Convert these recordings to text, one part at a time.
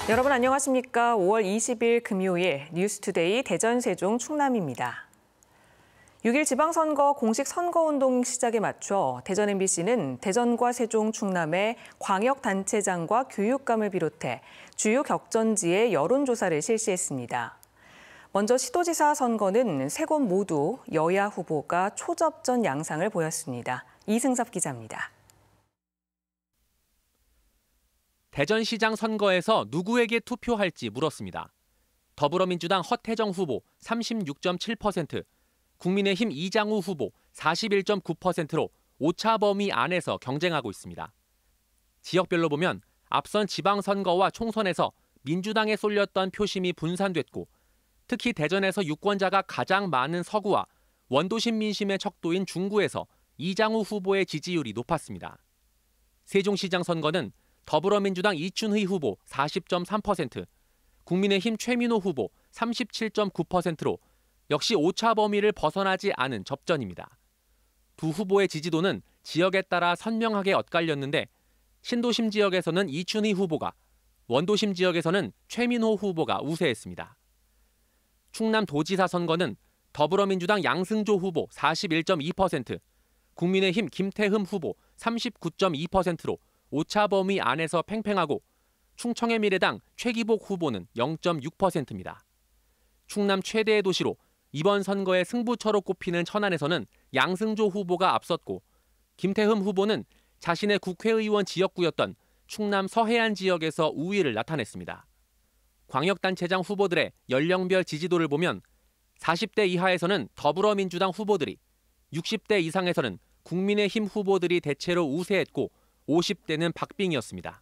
여러분 안녕하십니까? 5월 20일 금요일 뉴스투데이 대전, 세종, 충남입니다. 6일 지방선거 공식 선거운동 시작에 맞춰 대전 MBC는 대전과 세종, 충남의 광역단체장과 교육감을 비롯해 주요 격전지에 여론조사를 실시했습니다. 먼저 시도지사 선거는 세 곳 모두 여야 후보가 초접전 양상을 보였습니다. 이승섭 기자입니다. 대전시장 선거에서 누구에게 투표할지 물었습니다. 더불어민주당 허태정 후보 36.7%, 국민의힘 이장우 후보 41.9%로 오차 범위 안에서 경쟁하고 있습니다. 지역별로 보면 앞선 지방선거와 총선에서 민주당에 쏠렸던 표심이 분산됐고 특히 대전에서 유권자가 가장 많은 서구와 원도심 민심의 척도인 중구에서 이장우 후보의 지지율이 높았습니다. 세종시장 선거는 더불어민주당 이춘희 후보 40.3%, 국민의힘 최민호 후보 37.9%로 역시 오차 범위를 벗어나지 않은 접전입니다. 두 후보의 지지도는 지역에 따라 선명하게 엇갈렸는데 신도심 지역에서는 이춘희 후보가, 원도심 지역에서는 최민호 후보가 우세했습니다. 충남도지사 선거는 더불어민주당 양승조 후보 41.2%, 국민의힘 김태흠 후보 39.2%로 오차 범위 안에서 팽팽하고 충청의 미래당 최기복 후보는 0.6%입니다. 충남 최대의 도시로 이번 선거의 승부처로 꼽히는 천안에서는 양승조 후보가 앞섰고 김태흠 후보는 자신의 국회의원 지역구였던 충남 서해안 지역에서 우위를 나타냈습니다. 광역단체장 후보들의 연령별 지지도를 보면 40대 이하에서는 더불어민주당 후보들이, 60대 이상에서는 국민의힘 후보들이 대체로 우세했고 50대는 박빙이었습니다.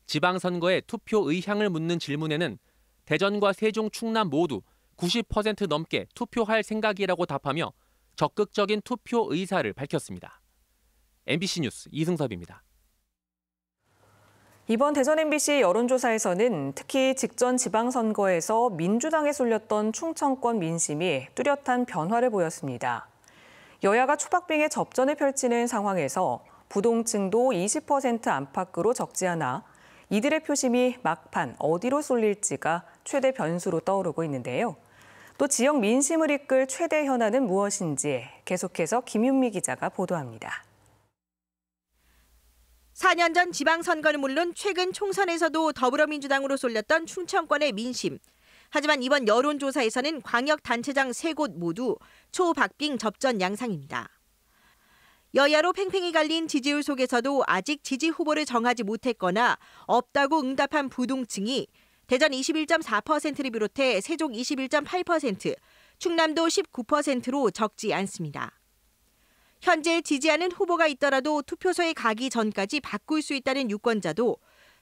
지방선거의 투표 의향을 묻는 질문에는 대전과 세종, 충남 모두 90% 넘게 투표할 생각이라고 답하며 적극적인 투표 의사를 밝혔습니다. MBC 뉴스 이승섭입니다. 이번 대전 MBC 여론조사에서는 특히 직전 지방선거에서 민주당에 쏠렸던 충청권 민심이 뚜렷한 변화를 보였습니다. 여야가 초박빙의 접전을 펼치는 상황에서 부동층도 20% 안팎으로 적지 않아 이들의 표심이 막판 어디로 쏠릴지가 최대 변수로 떠오르고 있는데요. 또 지역 민심을 이끌 최대 현안은 무엇인지 계속해서 김윤미 기자가 보도합니다. 4년 전 지방선거는 물론 최근 총선에서도 더불어민주당으로 쏠렸던 충청권의 민심. 하지만 이번 여론조사에서는 광역단체장 세 곳 모두 초박빙 접전 양상입니다. 여야로 팽팽히 갈린 지지율 속에서도 아직 지지 후보를 정하지 못했거나 없다고 응답한 부동층이 대전 21.4%를 비롯해 세종 21.8%, 충남도 19%로 적지 않습니다. 현재 지지하는 후보가 있더라도 투표소에 가기 전까지 바꿀 수 있다는 유권자도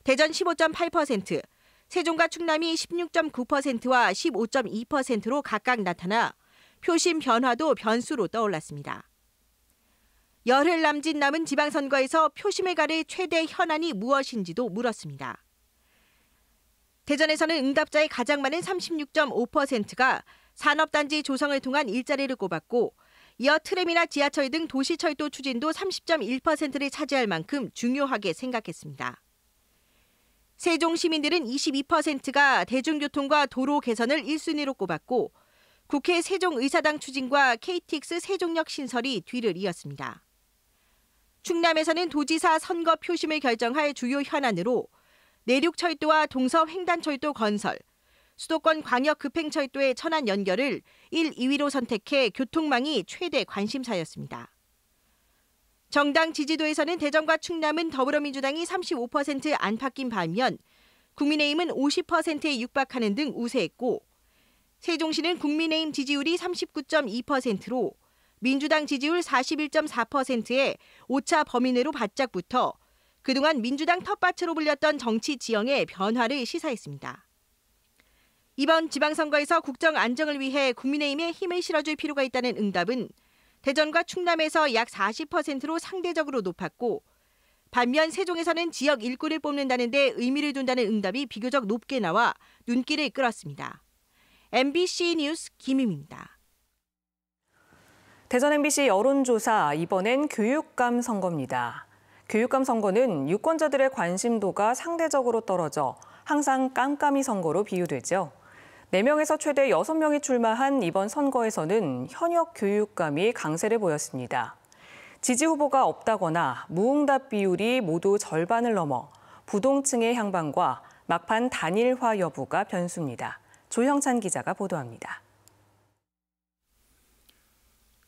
대전 15.8%, 세종과 충남이 16.9%와 15.2%로 각각 나타나 표심 변화도 변수로 떠올랐습니다. 열흘 남짓 남은 지방선거에서 표심을 가를 최대 현안이 무엇인지도 물었습니다. 대전에서는 응답자의 가장 많은 36.5%가 산업단지 조성을 통한 일자리를 꼽았고 이어 트램이나 지하철 등 도시철도 추진도 30.1%를 차지할 만큼 중요하게 생각했습니다. 세종 시민들은 22%가 대중교통과 도로 개선을 1순위로 꼽았고 국회 세종의사당 추진과 KTX 세종역 신설이 뒤를 이었습니다. 충남에서는 도지사 선거 표심을 결정할 주요 현안으로 내륙철도와 동서횡단철도 건설, 수도권 광역급행철도의 천안 연결을 1, 2위로 선택해 교통망이 최대 관심사였습니다. 정당 지지도에서는 대전과 충남은 더불어민주당이 35% 안팎인 반면 국민의힘은 50%에 육박하는 등 우세했고 세종시는 국민의힘 지지율이 39.2%로 민주당 지지율 41.4%에 오차 범위 내로 바짝 붙어 그동안 민주당 텃밭으로 불렸던 정치 지형의 변화를 시사했습니다. 이번 지방선거에서 국정 안정을 위해 국민의힘에 힘을 실어줄 필요가 있다는 응답은 대전과 충남에서 약 40%로 상대적으로 높았고 반면 세종에서는 지역 일꾼을 뽑는다는 데 의미를 둔다는 응답이 비교적 높게 나와 눈길을 끌었습니다. MBC 뉴스 김유미입니다. 대전 MBC 여론조사, 이번엔 교육감 선거입니다. 교육감 선거는 유권자들의 관심도가 상대적으로 떨어져 항상 깜깜이 선거로 비유되죠. 4명에서 최대 6명이 출마한 이번 선거에서는 현역 교육감이 강세를 보였습니다. 지지 후보가 없다거나 무응답 비율이 모두 절반을 넘어 부동층의 향방과 막판 단일화 여부가 변수입니다. 조형찬 기자가 보도합니다.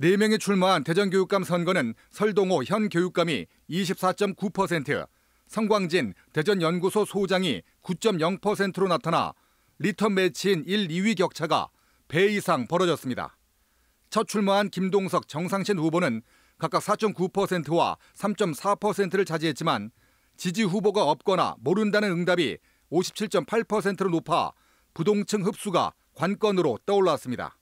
4명이 출마한 대전교육감 선거는 설동호 현 교육감이 24.9%, 성광진 대전연구소 소장이 9.0%로 나타나 리턴 매치인 1, 2위 격차가 배 이상 벌어졌습니다. 첫 출마한 김동석, 정상신 후보는 각각 4.9%와 3.4%를 차지했지만 지지 후보가 없거나 모른다는 응답이 57.8%로 높아 부동층 흡수가 관건으로 떠올랐습니다.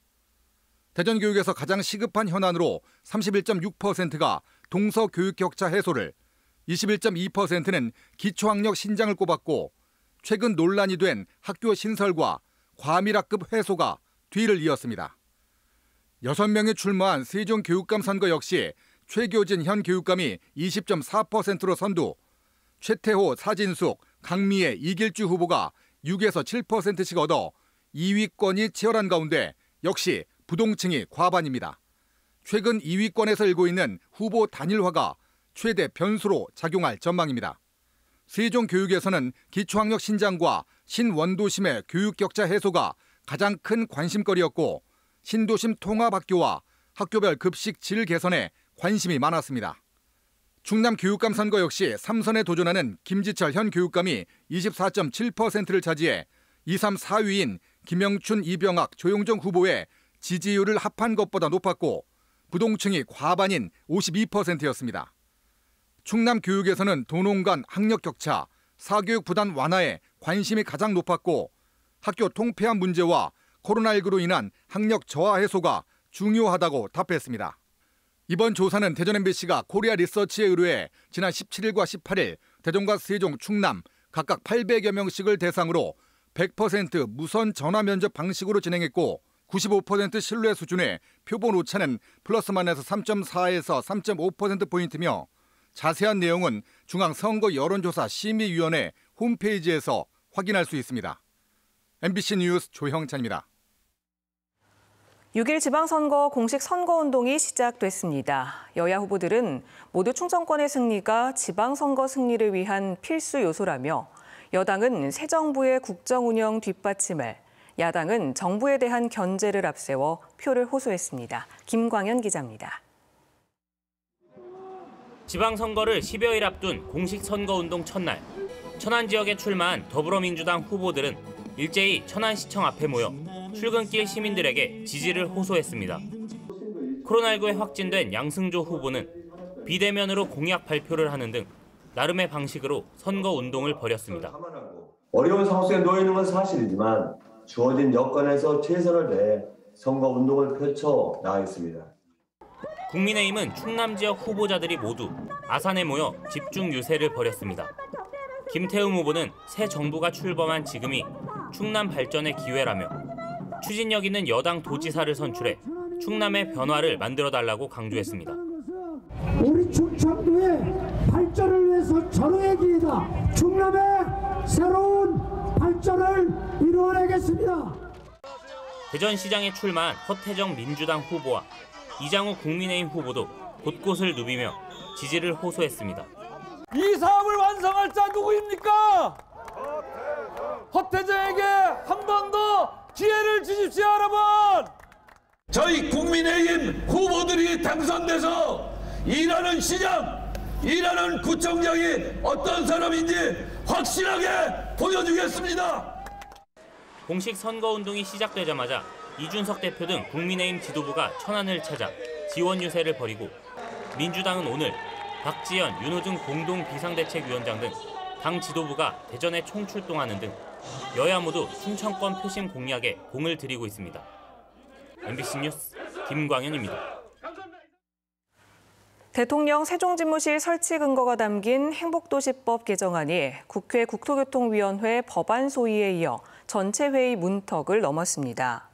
대전교육에서 가장 시급한 현안으로 31.6%가 동서교육 격차 해소를, 21.2%는 기초학력 신장을 꼽았고 최근 논란이 된 학교 신설과 과밀학급 해소가 뒤를 이었습니다. 6명이 출마한 세종교육감 선거 역시 최교진 현 교육감이 20.4%로 선두, 최태호, 사진숙, 강미애, 이길주 후보가 6에서 7%씩 얻어 2위권이 치열한 가운데 역시 부동층이 과반입니다. 최근 2위권에서 일고 있는 후보 단일화가 최대 변수로 작용할 전망입니다. 세종교육에서는 기초학력 신장과 신원도심의 교육 격차 해소가 가장 큰 관심거리였고 신도심 통합학교와 학교별 급식 질 개선에 관심이 많았습니다. 충남 교육감 선거 역시 3선에 도전하는 김지철 현 교육감이 24.7%를 차지해 2, 3, 4위인 김영춘, 이병학, 조용정 후보의 지지율을 합한 것보다 높았고 부동층이 과반인 52%였습니다. 충남 교육에서는 도농 간 학력 격차, 사교육 부담 완화에 관심이 가장 높았고 학교 통폐합 문제와 코로나19로 인한 학력 저하 해소가 중요하다고 답했습니다. 이번 조사는 대전 MBC가 코리아 리서치에 의뢰해 지난 17일과 18일 대전과 세종, 충남 각각 800여 명씩을 대상으로 100% 무선 전화 면접 방식으로 진행했고 95% 신뢰 수준의 표본 오차는 플러스 마이너스 3.4에서 3.5%포인트며 자세한 내용은 중앙선거 여론조사 심의위원회 홈페이지에서 확인할 수 있습니다. MBC 뉴스 조형찬입니다. 6일 지방선거 공식 선거운동이 시작됐습니다. 여야 후보들은 모두 충청권의 승리가 지방선거 승리를 위한 필수 요소라며 여당은 새 정부의 국정운영 뒷받침을, 야당은 정부에 대한 견제를 앞세워 표를 호소했습니다. 김광현 기자입니다. 지방선거를 10여일 앞둔 공식 선거운동 첫날, 천안 지역에 출마한 더불어민주당 후보들은 일제히 천안시청 앞에 모여 출근길 시민들에게 지지를 호소했습니다. 코로나19에 확진된 양승조 후보는 비대면으로 공약 발표를 하는 등 나름의 방식으로 선거운동을 벌였습니다. 어려운 상황 속에 놓여 있는 건 사실이지만 주어진 여건에서 최선을 다해 선거운동을 펼쳐 나가겠습니다. 국민의힘은 충남 지역 후보자들이 모두 아산에 모여 집중 유세를 벌였습니다. 김태흠 후보는 새 정부가 출범한 지금이 충남 발전의 기회라며 추진력 있는 여당 도지사를 선출해 충남의 변화를 만들어달라고 강조했습니다. 우리 충청도의 발전을 위해서 전후의 기회다. 충남의 새로운 발전을 이루어내겠습니다. 대전시장에 출마한 허태정 민주당 후보와 이장우 국민의힘 후보도 곳곳을 누비며 지지를 호소했습니다. 이 사업을 완성할 자 누구입니까? 허태정에게 한 번 더 기회를 주십시오, 여러분. 저희 국민의힘 후보들이 당선돼서 일하는 시장, 일하는 구청장이 어떤 사람인지 확실하게 보여주겠습니다. 공식 선거운동이 시작되자마자 이준석 대표 등 국민의힘 지도부가 천안을 찾아 지원 유세를 벌이고 민주당은 오늘 박지현, 윤호중 공동 비상대책위원장 등 당 지도부가 대전에 총출동하는 등 여야 모두 충청권 표심 공략에 공을 들이고 있습니다. MBC 뉴스 김광현입니다. 대통령 세종집무실 설치 근거가 담긴 행복도시법 개정안이 국회 국토교통위원회 법안 소위에 이어 전체 회의 문턱을 넘었습니다.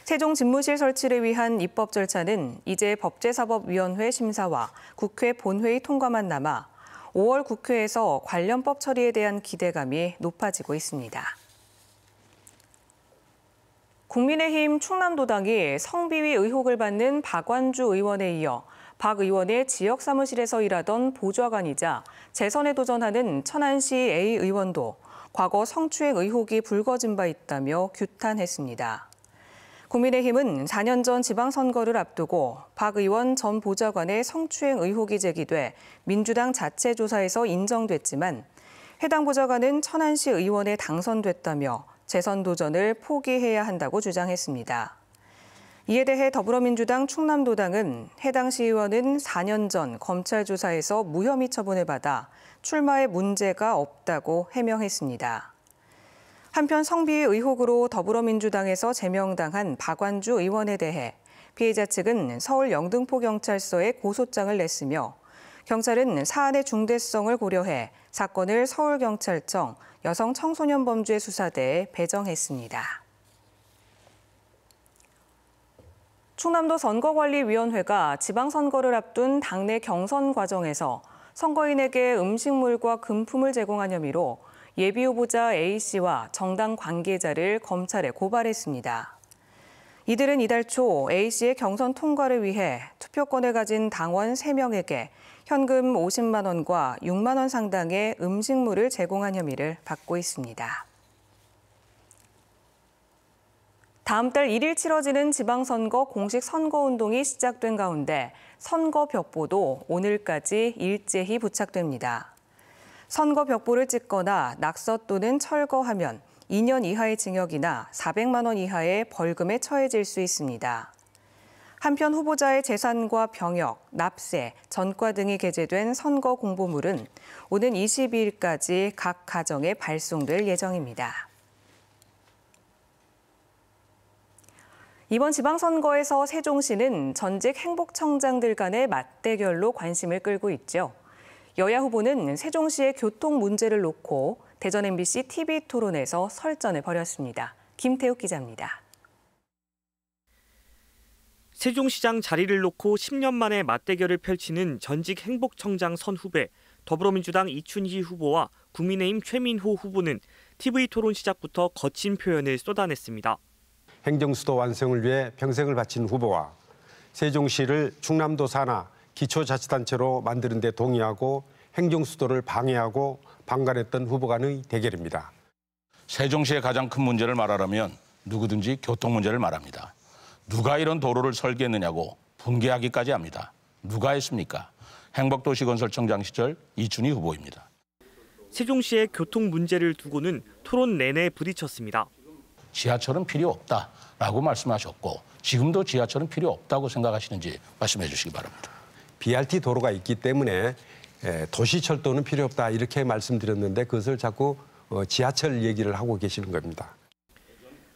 세종집무실 설치를 위한 입법 절차는 이제 법제사법위원회 심사와 국회 본회의 통과만 남아 5월 국회에서 관련법 처리에 대한 기대감이 높아지고 있습니다. 국민의힘 충남도당이 성비위 의혹을 받는 박완주 의원에 이어 박 의원의 지역 사무실에서 일하던 보좌관이자 재선에 도전하는 천안시 A 의원도 과거 성추행 의혹이 불거진 바 있다며 규탄했습니다. 국민의힘은 4년 전 지방선거를 앞두고 박 의원 전 보좌관의 성추행 의혹이 제기돼 민주당 자체 조사에서 인정됐지만 해당 보좌관은 천안시 의원에 당선됐다며 재선 도전을 포기해야 한다고 주장했습니다. 이에 대해 더불어민주당 충남도당은 해당 시의원은 4년 전 검찰 조사에서 무혐의 처분을 받아 출마에 문제가 없다고 해명했습니다. 한편 성비위 의혹으로 더불어민주당에서 제명당한 박완주 의원에 대해 피해자 측은 서울 영등포경찰서에 고소장을 냈으며 경찰은 사안의 중대성을 고려해 사건을 서울경찰청 여성청소년범죄수사대에 배정했습니다. 충남도 선거관리위원회가 지방선거를 앞둔 당내 경선 과정에서 선거인에게 음식물과 금품을 제공한 혐의로 예비후보자 A씨와 정당 관계자를 검찰에 고발했습니다. 이들은 이달 초 A씨의 경선 통과를 위해 투표권을 가진 당원 3명에게 현금 50만 원과 6만 원 상당의 음식물을 제공한 혐의를 받고 있습니다. 다음 달 1일 치러지는 지방선거 공식 선거운동이 시작된 가운데 선거벽보도 오늘까지 일제히 부착됩니다. 선거벽보를 찍거나 낙서 또는 철거하면 2년 이하의 징역이나 400만 원 이하의 벌금에 처해질 수 있습니다. 한편 후보자의 재산과 병역, 납세, 전과 등이 게재된 선거 공보물은 오는 22일까지 각 가정에 발송될 예정입니다. 이번 지방선거에서 세종시는 전직 행복청장들 간의 맞대결로 관심을 끌고 있죠. 여야 후보는 세종시의 교통 문제를 놓고 대전 MBC TV 토론에서 설전을 벌였습니다. 김태욱 기자입니다. 세종시장 자리를 놓고 10년 만에 맞대결을 펼치는 전직 행복청장 선후배 더불어민주당 이춘희 후보와 국민의힘 최민호 후보는 TV 토론 시작부터 거친 표현을 쏟아냈습니다. 행정수도 완성을 위해 평생을 바친 후보와 세종시를 충남도 산하 기초자치단체로 만드는 데 동의하고 행정수도를 방해하고 방관했던 후보 간의 대결입니다. 세종시의 가장 큰 문제를 말하려면 누구든지 교통 문제를 말합니다. 누가 이런 도로를 설계했느냐고 분개하기까지 합니다. 누가 했습니까? 행복도시건설청장 시절 이춘희 후보입니다. 세종시의 교통 문제를 두고는 토론 내내 부딪혔습니다. 지하철은 필요 없다라고 말씀하셨고 지금도 지하철은 필요 없다고 생각하시는지 말씀해 주시기 바랍니다. BRT 도로가 있기 때문에 도시철도는 필요 없다 이렇게 말씀드렸는데 그것을 자꾸 지하철 얘기를 하고 계시는 겁니다.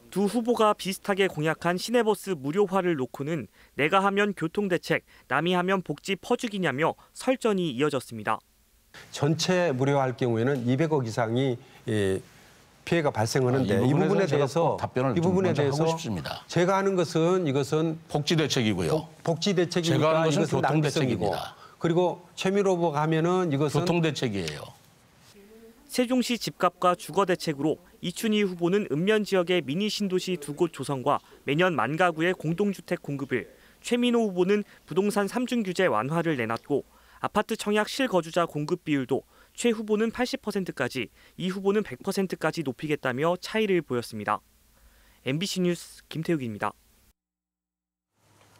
두 후보가 비슷하게 공약한 시내버스 무료화를 놓고는 내가 하면 교통대책, 남이 하면 복지 퍼주기냐며 설전이 이어졌습니다. 전체 무료화할 경우에는 200억 이상이 피해가 발생하는데 이 부분에 대해서 답변을 하고 싶습니다. 제가 하는 것은 이것은 복지 대책이고요. 복지 대책이니까 제가 하는 것은 이것은 교통 대책입니다. 그리고 최민호 후보가 하면은 이것은 교통 대책이에요. 세종시 집값과 주거 대책으로 이춘희 후보는 읍면 지역의 미니 신도시 2곳 조성과 매년 10,000 가구의 공동주택 공급을, 최민호 후보는 부동산 3중 규제 완화를 내놨고 아파트 청약 실거주자 공급 비율도 최 후보는 80%까지, 이 후보는 100%까지 높이겠다며 차이를 보였습니다. MBC 뉴스 김태욱입니다.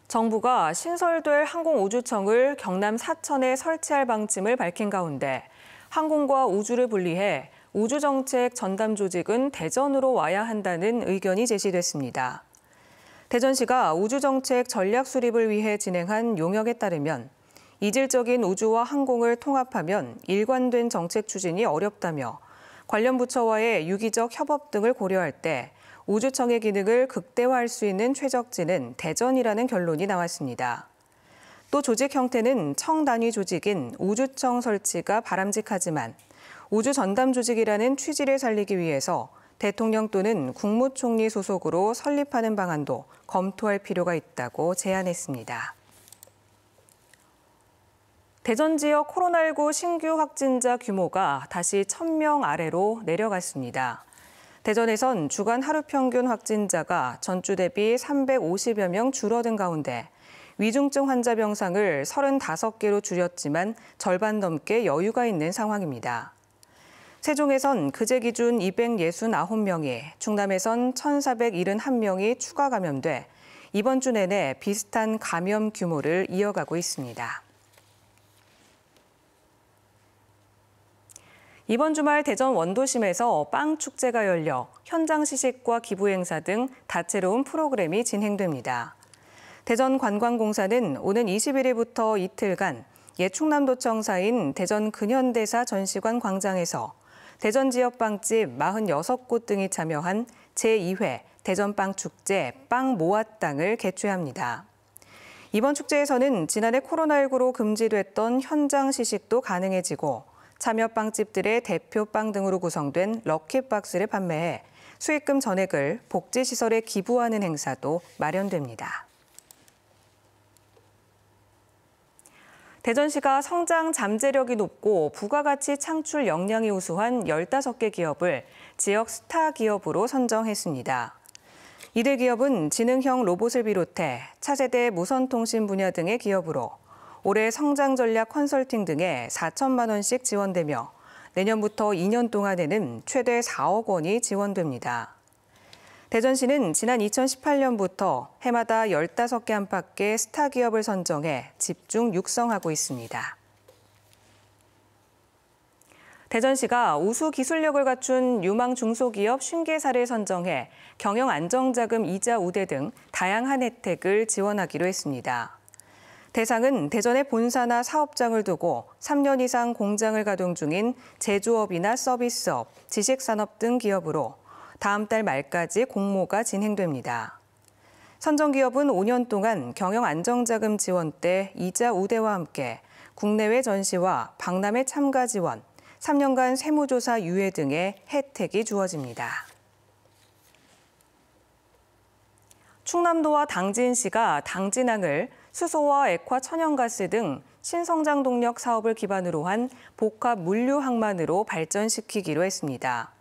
정부가 신설될 항공우주청을 경남 사천에 설치할 방침을 밝힌 가운데 항공과 우주를 분리해 우주정책 전담 조직은 대전으로 와야 한다는 의견이 제시됐습니다. 대전시가 우주정책 전략 수립을 위해 진행한 용역에 따르면 이질적인 우주와 항공을 통합하면 일관된 정책 추진이 어렵다며 관련 부처와의 유기적 협업 등을 고려할 때 우주청의 기능을 극대화할 수 있는 최적지는 대전이라는 결론이 나왔습니다. 또 조직 형태는 청 단위 조직인 우주청 설치가 바람직하지만 우주 전담 조직이라는 취지를 살리기 위해서 대통령 또는 국무총리 소속으로 설립하는 방안도 검토할 필요가 있다고 제안했습니다. 대전 지역 코로나19 신규 확진자 규모가 다시 1,000명 아래로 내려갔습니다. 대전에선 주간 하루 평균 확진자가 전주 대비 350여 명 줄어든 가운데 위중증 환자 병상을 35개로 줄였지만 절반 넘게 여유가 있는 상황입니다. 세종에선 그제 기준 269명이, 충남에선 1,471명이 추가 감염돼 이번 주 내내 비슷한 감염 규모를 이어가고 있습니다. 이번 주말 대전 원도심에서 빵 축제가 열려 현장 시식과 기부 행사 등 다채로운 프로그램이 진행됩니다. 대전관광공사는 오는 21일부터 이틀간 옛 충남도청사인 대전 근현대사 전시관 광장에서 대전 지역 빵집 46곳 등이 참여한 제2회 대전빵축제 빵 모아땅을 개최합니다. 이번 축제에서는 지난해 코로나19로 금지됐던 현장 시식도 가능해지고 참여 빵집들의 대표 빵 등으로 구성된 럭키박스를 판매해 수익금 전액을 복지시설에 기부하는 행사도 마련됩니다. 대전시가 성장 잠재력이 높고 부가가치 창출 역량이 우수한 15개 기업을 지역 스타 기업으로 선정했습니다. 이들 기업은 지능형 로봇을 비롯해 차세대 무선통신 분야 등의 기업으로 올해 성장 전략 컨설팅 등에 4천만 원씩 지원되며 내년부터 2년 동안에는 최대 4억 원이 지원됩니다. 대전시는 지난 2018년부터 해마다 15개 안팎의 스타 기업을 선정해 집중 육성하고 있습니다. 대전시가 우수 기술력을 갖춘 유망 중소기업 50개사를 선정해 경영 안정자금 이자 우대 등 다양한 혜택을 지원하기로 했습니다. 대상은 대전에 본사나 사업장을 두고 3년 이상 공장을 가동 중인 제조업이나 서비스업, 지식산업 등 기업으로 다음 달 말까지 공모가 진행됩니다. 선정기업은 5년 동안 경영 안정자금 지원대 이자 우대와 함께 국내외 전시와 박람회 참가 지원, 3년간 세무조사 유예 등의 혜택이 주어집니다. 충남도와 당진시가 당진항을 수소와 액화 천연가스 등 신성장 동력 사업을 기반으로 한 복합 물류 항만으로 발전시키기로 했습니다.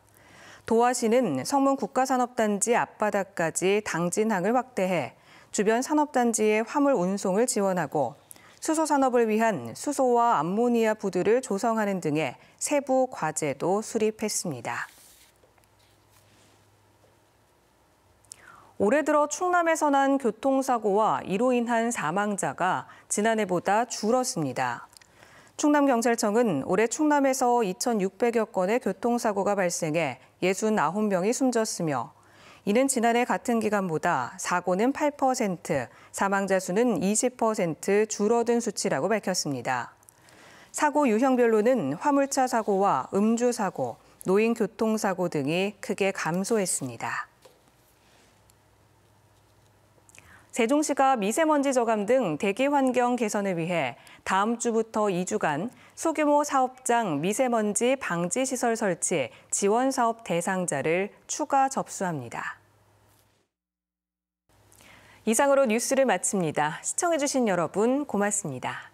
도화시는 성문 국가산업단지 앞바다까지 당진항을 확대해 주변 산업단지의 화물 운송을 지원하고 수소 산업을 위한 수소와 암모니아 부두를 조성하는 등의 세부 과제도 수립했습니다. 올해 들어 충남에서 난 교통사고와 이로 인한 사망자가 지난해보다 줄었습니다. 충남경찰청은 올해 충남에서 2,600여 건의 교통사고가 발생해 69명이 숨졌으며 이는 지난해 같은 기간보다 사고는 8%, 사망자 수는 20% 줄어든 수치라고 밝혔습니다. 사고 유형별로는 화물차 사고와 음주 사고, 노인 교통사고 등이 크게 감소했습니다. 세종시가 미세먼지 저감 등 대기 환경 개선을 위해 다음 주부터 2주간 소규모 사업장 미세먼지 방지 시설 설치 지원 사업 대상자를 추가 접수합니다. 이상으로 뉴스를 마칩니다. 시청해주신 여러분 고맙습니다.